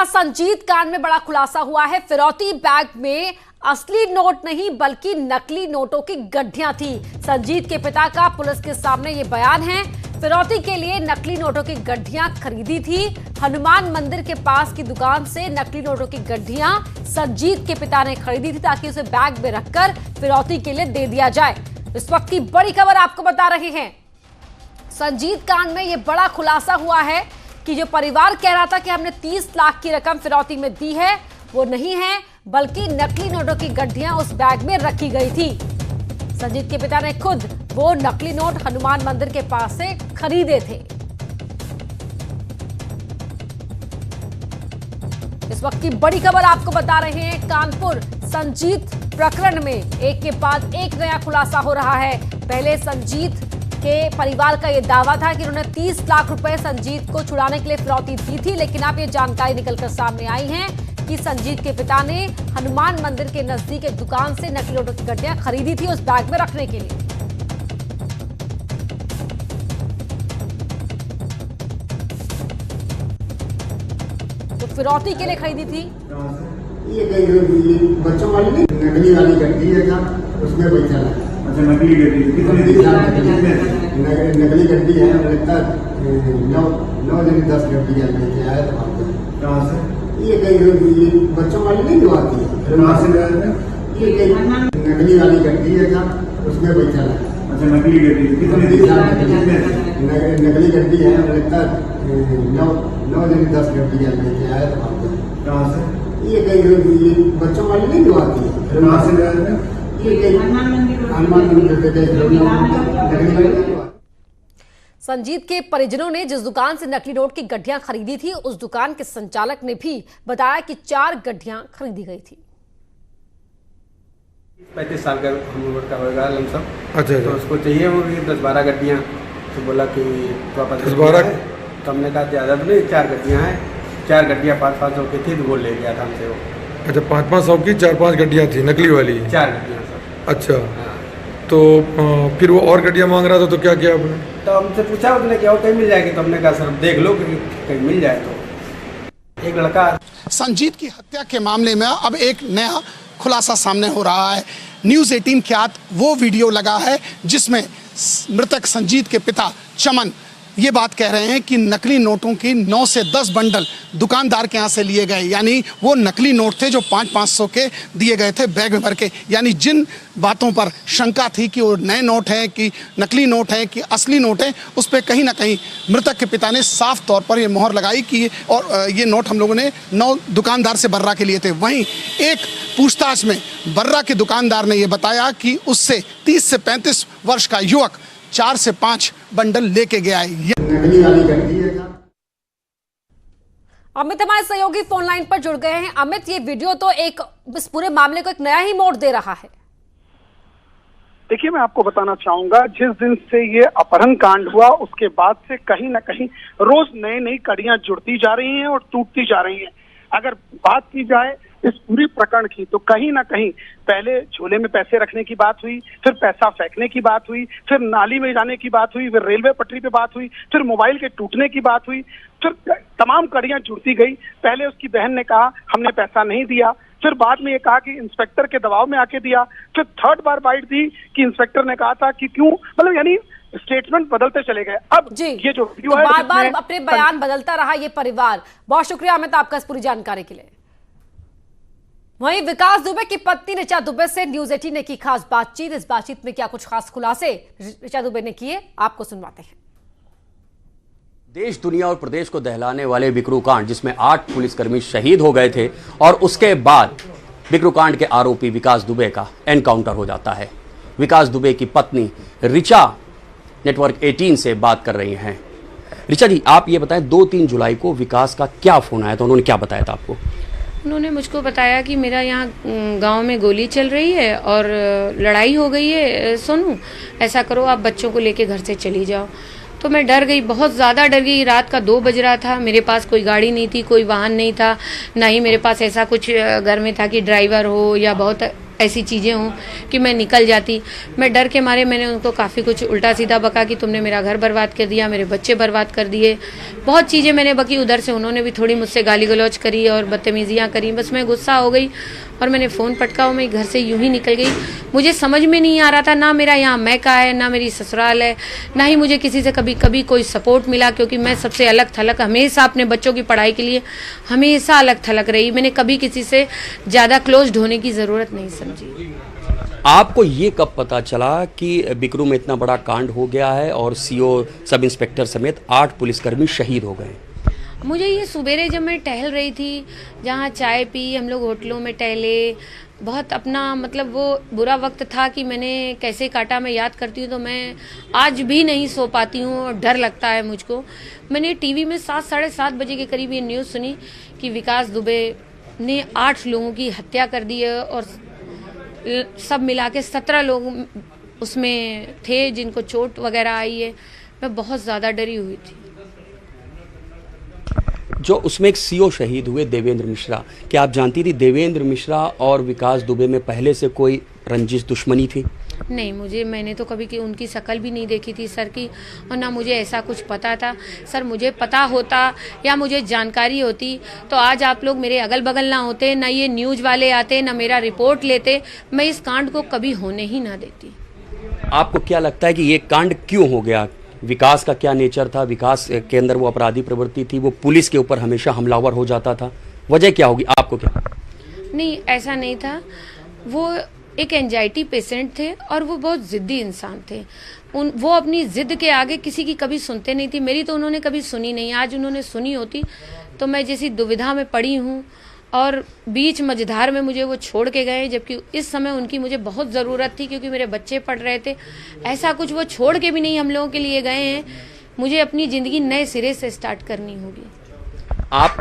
नमस्कार। संजीत कांड में बड़ा खुलासा हुआ है। फिरौती बैग में असली नोट नहीं बल्कि नकली नोटों की गड्ढियां थी। संजीत के पिता का पुलिस के सामने ये बयान है। फिरौती के लिए नकली नोटों की गड्ढियां खरीदी थी। हनुमान मंदिर के पास की दुकान से नकली नोटों की गड्ढियां संजीत के पिता ने खरीदी थी ताकि उसे बैग में रखकर फिरौती के लिए दे दिया जाए। इस वक्त की बड़ी खबर आपको बता रहे हैं। संजीत कांड में यह बड़ा खुलासा हुआ है कि जो परिवार कह रहा था कि हमने 30 लाख की रकम फिरौती में दी है, वो नहीं है बल्कि नकली नोटों की गड्ढियां उस बैग में रखी गई थी। संजीत के पिता ने खुद वो नकली नोट हनुमान मंदिर के पास से खरीदे थे। इस वक्त की बड़ी खबर आपको बता रहे हैं। कानपुर संजीत प्रकरण में एक के बाद एक नया खुलासा हो रहा है। पहले संजीत के परिवार का यह दावा था कि उन्होंने 30 लाख रुपए संजीत को छुड़ाने के लिए फिरौती दी थी, लेकिन अब ये जानकारी निकलकर सामने आई है कि संजीत के पिता ने हनुमान मंदिर के नजदीक एक दुकान से नकली नोटों की गड्ढियां खरीदी थी उस बैग में रखने के लिए। तो फिरौती के लिए खरीदी थी। ये बच्चों वाली नहीं, नकली वाली गड्ढी है क्या, उसमें बैठा है। अच्छा, नकली गड्ढी नकली गड्ढी है। लगता 9-10 गड्ढियाँ लेके आया था। कहाँ से? ये बच्चों वाली नहीं जो आती है। कहाँ से? ये नकली वाली गड्ढी है क्या, उसमें बैठा है। अच्छा, नकली गड्ढी नकली गड्ढी है। लगता 9-10 गड्ढियाँ लेके आया था। कहाँ से? ये बच्चों वाली नहीं जो आती है। कहाँ से गए थे? संजीत के परिजनों ने जिस दुकान से नकली नोट की गड्ढियां खरीदी थी, उस दुकान के संचालक ने भी बताया कि 4 गड्ढियां खरीदी गई थी। 35 साल का उम्र का होगा लमसम। अच्छा, तो उसको चाहिए होगी 10-12 गड्ढियां। तो बोला कि वापस 10-12। तो हमने कहा ज़्यादा तो नहीं, 4 गड्ढियां हैं। 4 गड्ढियां 500 की थी, तो वो ले गया था हमसे वो। अच्छा, 500 की 4-5 गड्ढियाँ थी नकली वाली। 4 गड्ढियां सर। अच्छा, हाँ। तो फिर वो और गड्ढियाँ मांग रहा था, तो क्या किया आपने? तो हमसे पूछा उसने क्या कहीं मिल जाएगी, तो हमने कहा सर देख लो कि कहीं मिल जाए। तो एक लड़का संजीत की हत्या के मामले में अब एक नया खुलासा सामने हो रहा है। न्यूज़ 18 ख्यात वो वीडियो लगा है जिसमें मृतक संजीत के पिता चमन ये बात कह रहे हैं कि नकली नोटों की 9 से 10 बंडल दुकानदार के यहाँ से लिए गए। यानी वो नकली नोट थे जो 500 के दिए गए थे बैग में भर के। यानी जिन बातों पर शंका थी कि वो नए नोट हैं कि नकली नोट हैं कि असली नोट हैं, उस पर कहीं ना कहीं मृतक के पिता ने साफ तौर पर ये मोहर लगाई कि और ये नोट हम लोगों ने 9 दुकानदार से बर्रा के लिए थे। वहीं एक पूछताछ में बर्रा के दुकानदार ने ये बताया कि उससे 30 से 35 वर्ष का युवक 4 से 5 बंडल लेके गया है। नकली वाली गड्ढी है क्या? अमित हमारे सहयोगी फोन लाइन पर जुड़ गए हैं। अमित, ये वीडियो तो एक इस पूरे मामले को एक नया ही मोड़ दे रहा है। देखिए, मैं आपको बताना चाहूंगा, जिस दिन से ये अपहरण कांड हुआ उसके बाद से कहीं ना कहीं रोज नई कड़ियां जुड़ती जा रही हैं और टूटती जा रही हैं। अगर बात की जाए इस पूरी प्रकरण की, तो कहीं ना कहीं पहले झोले में पैसे रखने की बात हुई, फिर पैसा फेंकने की बात हुई, फिर नाली में जाने की बात हुई, फिर रेलवे पटरी पे बात हुई, फिर मोबाइल के टूटने की बात हुई, फिर तमाम कड़ियां जुड़ती गई। पहले उसकी बहन ने कहा हमने पैसा नहीं दिया, फिर बाद में ये कहा कि इंस्पेक्टर के दबाव में आके दिया, फिर थर्ड बार बाइट दी कि इंस्पेक्टर ने कहा था कि क्यों, मतलब यानी स्टेटमेंट बदलते चले गए। अब जी, ये जो वीडियो है बार बार अपने बयान बदलता रहा ये परिवार। बहुत शुक्रिया अमित आपका इस पूरी जानकारी के लिए। वहीं विकास दुबे की पत्नी ऋचा दुबे से न्यूज़ 18 ने की खास बातचीत। इस बातचीत में क्या कुछ खास खुलासे ऋचा दुबे ने किए, आपको सुनवाते हैं। देश दुनिया और प्रदेश को दहलाने वाले बिकरू कांड, जिसमें 8 पुलिसकर्मी शहीद हो गए थे, और उसके बाद बिकरू कांड के आरोपी विकास दुबे का एनकाउंटर हो जाता है। विकास दुबे की पत्नी ऋचा नेटवर्क 18 से बात कर रही हैं। ऋचा जी, आप ये बताएं, 2-3 जुलाई को विकास का क्या फोन आया था, उन्होंने क्या बताया था आपको? उन्होंने मुझको बताया कि मेरा यहाँ गांव में गोली चल रही है और लड़ाई हो गई है, सोनू ऐसा करो आप बच्चों को लेके घर से चली जाओ। तो मैं डर गई, बहुत ज़्यादा डर गई। रात का 2 बज रहा था, मेरे पास कोई गाड़ी नहीं थी, कोई वाहन नहीं था, ना ही मेरे पास ऐसा कुछ घर में था कि ड्राइवर हो या बहुत ऐसी चीज़ें हों कि मैं निकल जाती। मैं डर के मारे मैंने उनको काफ़ी कुछ उल्टा सीधा बका कि तुमने मेरा घर बर्बाद कर दिया, मेरे बच्चे बर्बाद कर दिए, बहुत चीज़ें मैंने बकी। उधर से उन्होंने भी थोड़ी मुझसे गाली गलौज करी और बदतमीज़ियाँ करी। बस मैं गुस्सा हो गई और मैंने फ़ोन पटका और मैं घर से यूं ही निकल गई। मुझे समझ में नहीं आ रहा था, ना मेरा यहाँ मैका है, ना मेरी ससुराल है, ना ही मुझे किसी से कभी कोई सपोर्ट मिला, क्योंकि मैं सबसे अलग थलग हमेशा अपने बच्चों की पढ़ाई के लिए हमेशा अलग थलग रही। मैंने कभी किसी से ज़्यादा क्लोज्ड होने की ज़रूरत नहीं समझी। आपको ये कब पता चला कि बिकरू में इतना बड़ा कांड हो गया है और सीओ सब इंस्पेक्टर समेत 8 पुलिसकर्मी शहीद हो गए? मुझे ये सुबेरे जब मैं टहल रही थी, जहाँ चाय पी, हम लोग होटलों में टहले, बहुत अपना मतलब वो बुरा वक्त था कि मैंने कैसे काटा। मैं याद करती हूँ तो मैं आज भी नहीं सो पाती हूँ और डर लगता है मुझको। मैंने टीवी में 7 साढ़े 7 बजे के करीब ये न्यूज़ सुनी कि विकास दुबे ने 8 लोगों की हत्या कर दी है और सब मिला के 17 लोग उसमें थे जिनको चोट वगैरह आई है। मैं बहुत ज़्यादा डरी हुई थी। जो उसमें एक सीओ शहीद हुए देवेंद्र मिश्रा, क्या आप जानती थी देवेंद्र मिश्रा और विकास दुबे में पहले से कोई रंजिश दुश्मनी थी? नहीं, मैंने तो कभी उनकी शक्ल भी नहीं देखी थी सर की, और ना मुझे ऐसा कुछ पता था। सर मुझे पता होता या मुझे जानकारी होती तो आज आप लोग मेरे अगल बगल ना होते, ना ये न्यूज़ वाले आते, ना मेरा रिपोर्ट लेते। मैं इस कांड को कभी होने ही ना देती। आपको क्या लगता है कि ये कांड क्यों हो गया? विकास का क्या नेचर था? विकास के अंदर वो अपराधी प्रवृत्ति थी, वो पुलिस के ऊपर हमेशा हमलावर हो जाता था, वजह क्या होगी? आपको क्या? नहीं, ऐसा नहीं था। वो एक एंजाइटी पेशेंट थे और वो बहुत ज़िद्दी इंसान थे। वो अपनी ज़िद के आगे किसी की कभी सुनते नहीं थी। मेरी तो उन्होंने कभी सुनी नहीं। आज उन्होंने सुनी होती तो मैं जैसी दुविधा में पड़ी हूँ, और बीच मझधार में मुझे वो छोड़ के गए, जबकि इस समय उनकी मुझे बहुत ज़रूरत थी क्योंकि मेरे बच्चे पढ़ रहे थे। ऐसा कुछ वो छोड़ के भी नहीं हम लोगों के लिए गए हैं। मुझे अपनी ज़िंदगी नए सिरे से स्टार्ट करनी होगी। आप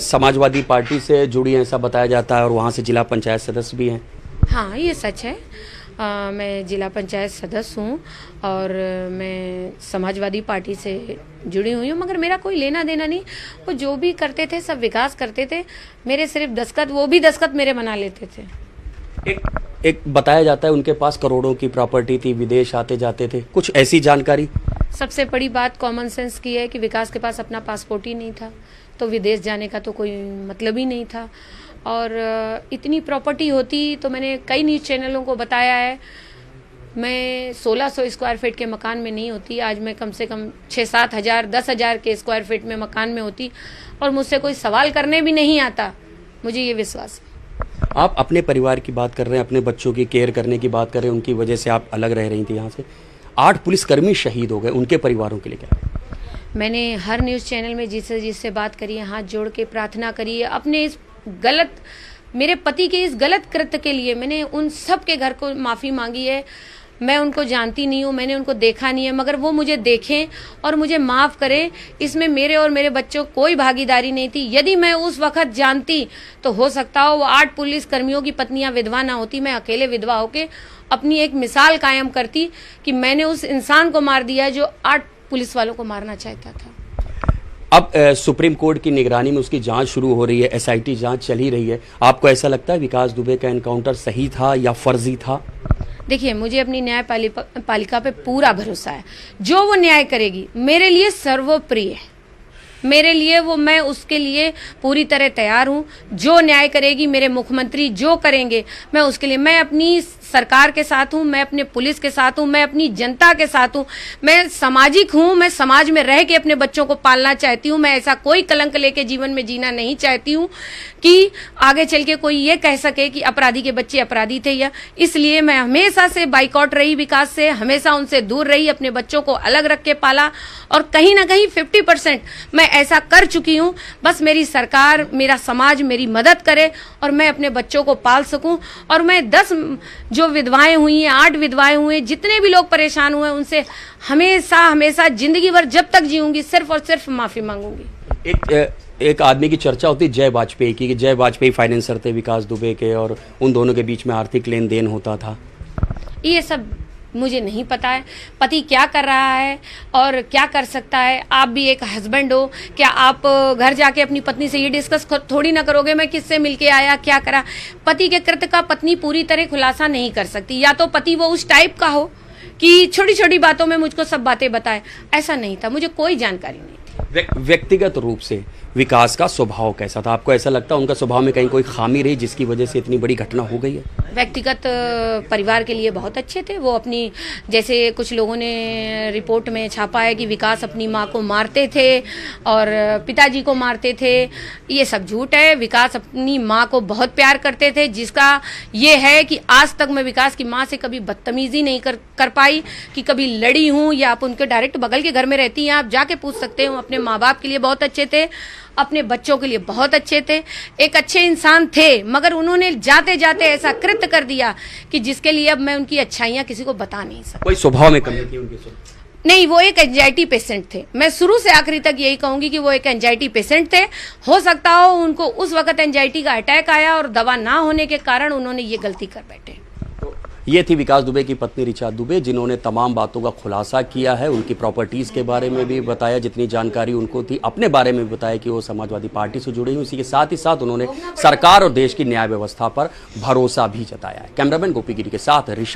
समाजवादी पार्टी से जुड़ी हैं ऐसा बताया जाता है और वहाँ से जिला पंचायत सदस्य भी हैं। हाँ, ये सच है। मैं जिला पंचायत सदस्य हूँ और मैं समाजवादी पार्टी से जुड़ी हुई हूँ, मगर मेरा कोई लेना देना नहीं। वो जो भी करते थे सब विकास करते थे, मेरे सिर्फ दस्तखत, वो भी दस्तखत मेरे बना लेते थे। एक बताया जाता है उनके पास करोड़ों की प्रॉपर्टी थी, विदेश आते जाते थे, कुछ ऐसी जानकारी? सबसे बड़ी बात कॉमन सेंस की है कि विकास के पास अपना पासपोर्ट ही नहीं था, तो विदेश जाने का तो कोई मतलब ही नहीं था। और इतनी प्रॉपर्टी होती तो मैंने कई न्यूज़ चैनलों को बताया है, मैं 1600 स्क्वायर फीट के मकान में नहीं होती। आज मैं कम से कम 6-7 हज़ार 10 हज़ार के स्क्वायर फीट में मकान में होती, और मुझसे कोई सवाल करने भी नहीं आता। मुझे ये विश्वास है। आप अपने परिवार की बात कर रहे हैं, अपने बच्चों की केयर करने की बात कर रहे हैं, उनकी वजह से आप अलग रह रही थी यहाँ से। 8 पुलिसकर्मी शहीद हो गए, उनके परिवारों के लिए क्या? मैंने हर न्यूज़ चैनल में जिससे बात करी है, हाथ जोड़ के प्रार्थना करी है। अपने इस गलत, मेरे पति के इस गलत कृत्य के लिए मैंने उन सब के घर को माफ़ी मांगी है। मैं उनको जानती नहीं हूँ, मैंने उनको देखा नहीं है, मगर वो मुझे देखें और मुझे माफ़ करें। इसमें मेरे और मेरे बच्चों कोई भागीदारी नहीं थी। यदि मैं उस वक्त जानती तो हो सकता हो वो 8 पुलिस कर्मियों की पत्नियां विधवा ना होती, मैं अकेले विधवा होके अपनी एक मिसाल कायम करती कि मैंने उस इंसान को मार दिया जो 8 पुलिस वालों को मारना चाहता था। अब सुप्रीम कोर्ट की निगरानी में उसकी जांच शुरू हो रही है, एसआईटी जांच चल ही रही है। आपको ऐसा लगता है विकास दुबे का एनकाउंटर सही था या फर्जी था? देखिए, मुझे अपनी न्यायपालिका पे पूरा भरोसा है। जो वो न्याय करेगी मेरे लिए सर्वप्रिय है, मेरे लिए वो, मैं उसके लिए पूरी तरह तैयार हूँ। जो न्याय करेगी, मेरे मुख्यमंत्री जो करेंगे, मैं उसके लिए, मैं अपनी सरकार के साथ हूँ, मैं अपने पुलिस के साथ हूँ, मैं अपनी जनता के साथ हूँ। मैं सामाजिक हूँ, मैं समाज में रह के अपने बच्चों को पालना चाहती हूँ। मैं ऐसा कोई कलंक लेके जीवन में जीना नहीं चाहती हूँ कि आगे चल के कोई ये कह सके कि अपराधी के बच्चे अपराधी थे। या इसलिए मैं हमेशा से बाइकआउट रही विकास से, हमेशा उनसे दूर रही, अपने बच्चों को अलग रख के पाला, और कहीं ना कहीं 50% मैं ऐसा कर चुकी हूँ। बस मेरी सरकार, मेरा समाज मेरी मदद करे और मैं अपने बच्चों को पाल सकूं। और मैं 10 जो विधवाएं हुई हैं, 8 विधवाएं हुए, जितने भी लोग परेशान हुए, उनसे हमेशा हमेशा जिंदगी भर जब तक जीऊंगी सिर्फ और सिर्फ माफी मांगूंगी। एक आदमी की चर्चा होती है जय वाजपेयी की, कि जय वाजपेयी फाइनेंसर थे विकास दुबे के और उन दोनों के बीच में आर्थिक लेन देन होता था। ये सब मुझे नहीं पता है पति क्या कर रहा है और क्या कर सकता है। आप भी एक हस्बैंड हो, क्या आप घर जाके अपनी पत्नी से ये डिस्कस थोड़ी ना करोगे मैं किससे मिलके आया, क्या करा। पति के कृत्य का पत्नी पूरी तरह खुलासा नहीं कर सकती। या तो पति वो उस टाइप का हो कि छोटी छोटी बातों में मुझको सब बातें बताए, ऐसा नहीं था, मुझे कोई जानकारी नहीं थी। व्यक्तिगत रूप से विकास का स्वभाव कैसा था? आपको ऐसा लगता है उनका स्वभाव में कहीं कोई खामी रही जिसकी वजह से इतनी बड़ी घटना हो गई है? व्यक्तिगत परिवार के लिए बहुत अच्छे थे वो। अपनी जैसे कुछ लोगों ने रिपोर्ट में छापा है कि विकास अपनी माँ को मारते थे और पिताजी को मारते थे, ये सब झूठ है। विकास अपनी माँ को बहुत प्यार करते थे, जिसका ये है कि आज तक मैं विकास की माँ से कभी बदतमीजी नहीं कर पाई कि कभी लड़ी हूँ। या आप उनके डायरेक्ट बगल के घर में रहती हैं, आप जाके पूछ सकते हो। अपने माँ बाप के लिए बहुत अच्छे थे, अपने बच्चों के लिए बहुत अच्छे थे, एक अच्छे इंसान थे। मगर उन्होंने जाते जाते ऐसा कृत्य कर दिया कि जिसके लिए अब मैं उनकी अच्छाइयाँ किसी को बता नहीं सकती। कोई स्वभाव में कमी थी उनके? नहीं, वो एक एंजाइटी पेशेंट थे। मैं शुरू से आखिरी तक यही कहूंगी कि वो एक एंजाइटी पेशेंट थे। हो सकता हो उनको उस वक्त एंजाइटी का अटैक आया और दवा ना होने के कारण उन्होंने ये गलती कर बैठे। ये थी विकास दुबे की पत्नी ऋचा दुबे, जिन्होंने तमाम बातों का खुलासा किया है। उनकी प्रॉपर्टीज़ के बारे में भी बताया, जितनी जानकारी उनको थी। अपने बारे में भी बताया कि वो समाजवादी पार्टी से जुड़ी हुई। इसी के साथ ही साथ उन्होंने सरकार और देश की न्याय व्यवस्था पर भरोसा भी जताया है। कैमरामैन गोपी गिरी के साथ ऋषभ।